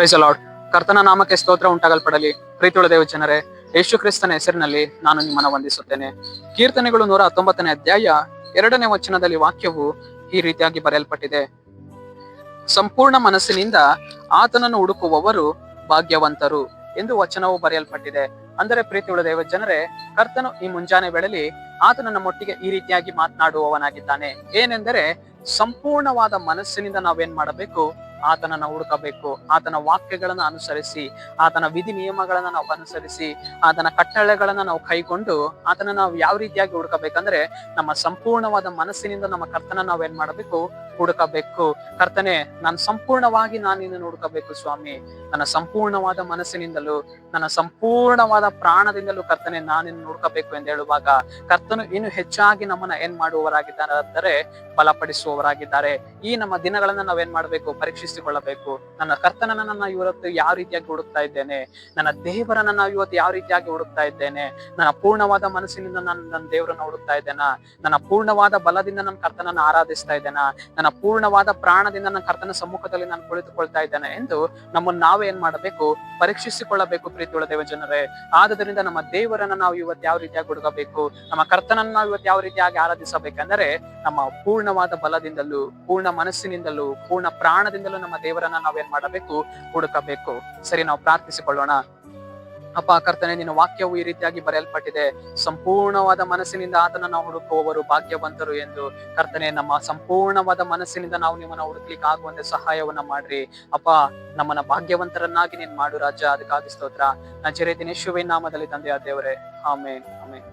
Price lord. ಕರ್ತನ ನಾಮಕ್ಕೆ ಸ್ತೋತ್ರ ಉಂಟಾಗಲ್ಪಡಲಿ. ಪ್ರೀತಿಯುಳ್ಳ ದೇವ ಜನರೇ, ಯೇಸು ಕ್ರಿಸ್ತನ ಹೆಸರಿನಲ್ಲಿ ನಾನು ನಿಮ್ಮನ್ನ ವಂದಿಸುತ್ತೇನೆ. ಕೀರ್ತನೆಗಳು 119ನೇ ಅಧ್ಯಾಯ 2ನೇ ವಚನದಲ್ಲಿ ವಾಕ್ಯವು ಈ ರೀತಿಯಾಗಿ ಬರೆಯಲ್ಪಟ್ಟಿದೆ. ಸಂಪೂರ್ಣ ಮನಸ್ಸಿನಿಂದ ಆತನನ್ನು ಹುಡುಕುವವರು ಭಾಗ್ಯವಂತರು ಎಂದು ವಚನವು ಬರೆಯಲ್ಪಟ್ಟಿದೆ. ಅಂದರೆ ಪ್ರೀತಿಯುಳ್ಳ ದೇವ ಜನರೇ, ಕರ್ತನು ಈ ಮುಂಜಾನೆ ವೇಳೆಯಲ್ಲಿ ಆತನ ನಮ್ಮೊಟ್ಟಿಗೆ ಈ ರೀತಿಯಾಗಿ ಮಾತನಾಡುವವನಾಗಿದ್ದಾನೆ. ಏನೆಂದರೆ, ಸಂಪೂರ್ಣವಾದ ಮನಸ್ಸಿನಿಂದ ನಾವೇನ್ ಮಾಡಬೇಕು? ಆತನನ್ನ ಹುಡುಕಬೇಕು. ಆತನ ವಾಕ್ಯಗಳನ್ನ ಅನುಸರಿಸಿ, ಆತನ ವಿಧಿ ನಿಯಮಗಳನ್ನ ನಾವು ಅನುಸರಿಸಿ, ಆತನ ಕಟ್ಟಳೆಗಳನ್ನ ನಾವು ಕೈಗೊಂಡು ಆತನ ನಾವು ಯಾವ ರೀತಿಯಾಗಿ ಹುಡುಕಬೇಕಂದ್ರೆ, ನಮ್ಮ ಸಂಪೂರ್ಣವಾದ ಮನಸ್ಸಿನಿಂದ ನಮ್ಮ ಕರ್ತನ ನಾವೇನ್ ಮಾಡಬೇಕು? ಹುಡುಕಬೇಕು. ಕರ್ತನೆ, ನಾನು ಸಂಪೂರ್ಣವಾಗಿ ನಿನ್ನನ್ನು ಹುಡುಕಬೇಕು ಸ್ವಾಮಿ. ನನ್ನ ಸಂಪೂರ್ಣವಾದ ಮನಸ್ಸಿನಿಂದಲೂ ನನ್ನ ಸಂಪೂರ್ಣವಾದ ಪ್ರಾಣದಿಂದಲೂ ಕರ್ತನೆ ನಾನಿನ್ನು ಹುಡುಕಬೇಕು ಎಂದು ಹೇಳುವಾಗ, ಕರ್ತನು ಇನ್ನು ಹೆಚ್ಚಾಗಿ ನಮ್ಮನ್ನ ಏನ್ ಮಾಡುವವರಾಗಿದ್ದಾರೆ ಅಂದರೆ ಬಲಪಡಿಸುವವರಾಗಿದ್ದಾರೆ. ಈ ನಮ್ಮ ದಿನಗಳನ್ನ ನಾವೇನ್ ಮಾಡ್ಬೇಕು? ಪರೀಕ್ಷಿಸಿಕೊಳ್ಳಬೇಕು. ನನ್ನ ಕರ್ತನನ್ನ ನಾನು ಇವತ್ತು ಯಾವ ರೀತಿಯಾಗಿ ಹುಡುಕ್ತಾ ಇದ್ದೇನೆ? ನನ್ನ ದೇವರನ್ನ ನಾವು ಇವತ್ತು ಯಾವ ರೀತಿಯಾಗಿ ಹುಡುಕ್ತಾ ಇದ್ದೇನೆ? ನನ್ನ ಪೂರ್ಣವಾದ ಮನಸ್ಸಿನಿಂದ ನಾನು ನನ್ನ ದೇವರನ್ನ ಹುಡುಕ್ತಾ ಇದ್ದೇನಾ? ನನ್ನ ಪೂರ್ಣವಾದ ಬಲದಿಂದ ನನ್ನ ಕರ್ತನನ್ನ ಆರಾಧಿಸ್ತಾ ಇದ್ದೇನಾ? ನನ್ನ ಪೂರ್ಣವಾದ ಪ್ರಾಣದಿಂದ ನನ್ನ ಕರ್ತನ ಸಮ್ಮುಖದಲ್ಲಿ ನಾನು ಕುಳಿತುಕೊಳ್ತಾ ಇದ್ದೇನೆ ಎಂದು ನಮ್ಮನ್ನು ನಾವೇ ಏನ್ ಮಾಡಬೇಕು? ಪರೀಕ್ಷಿಸಿಕೊಳ್ಳಬೇಕು. ಪ್ರೀತಿಯುಳ್ಳ ದೇವ ಜನರೇ, ಆದುದರಿಂದ ನಮ್ಮ ದೇವರನ್ನ ನಾವು ಇವತ್ತು ಯಾವ ರೀತಿಯಾಗಿ ಹುಡುಕಬೇಕು? ನಮ್ಮ ಕರ್ತನನ್ನ ನಾವು ಇವತ್ತು ಯಾವ ರೀತಿಯಾಗಿ ಆರಾಧಿಸಬೇಕಂದರೆ, ನಮ್ಮ ಪೂರ್ಣವಾದ ಬಲದಿಂದಲೂ, ಪೂರ್ಣ ಮನಸ್ಸಿನಿಂದಲೂ, ಪೂರ್ಣ ಪ್ರಾಣದಿಂದಲೂ ನಮ್ಮ ದೇವರನ್ನ ನಾವೇನ್ ಮಾಡಬೇಕು? ಹುಡುಕಬೇಕು. ಸರಿ, ನಾವು ಪ್ರಾರ್ಥಿಸಿಕೊಳ್ಳೋಣ. ಅಪ್ಪ ಕರ್ತನೆ, ನಿನ್ನ ವಾಕ್ಯವು ಈ ರೀತಿಯಾಗಿ ಬರೆಯಲ್ಪಟ್ಟಿದೆ. ಸಂಪೂರ್ಣವಾದ ಮನಸ್ಸಿನಿಂದ ಆತನ ನಾವು ಹುಡುಕುವವರು ಭಾಗ್ಯವಂತರು ಎಂದು. ಕರ್ತನೆ, ನಮ್ಮ ಸಂಪೂರ್ಣವಾದ ಮನಸ್ಸಿನಿಂದ ನಾವು ನಿಮ್ಮನ್ನ ಹುಡುಕ್ಲಿಕ್ಕೆ ಆಗುವಂತೆ ಸಹಾಯವನ್ನ ಮಾಡ್ರಿ ಅಪ್ಪ. ನಮ್ಮನ್ನ ಭಾಗ್ಯವಂತರನ್ನಾಗಿ ನೀನ್ ಮಾಡು ರಾಜ. ಅದಕ್ಕಾಗಿ ಸ್ತೋತ್ರ. ನಜರೇತಿನ ಯೇಸುವಿನ ನಾಮದಲ್ಲಿ ತಂದೆಯಾದ ದೇವರೇ, ಆಮೇನ್, ಆಮೇನ್.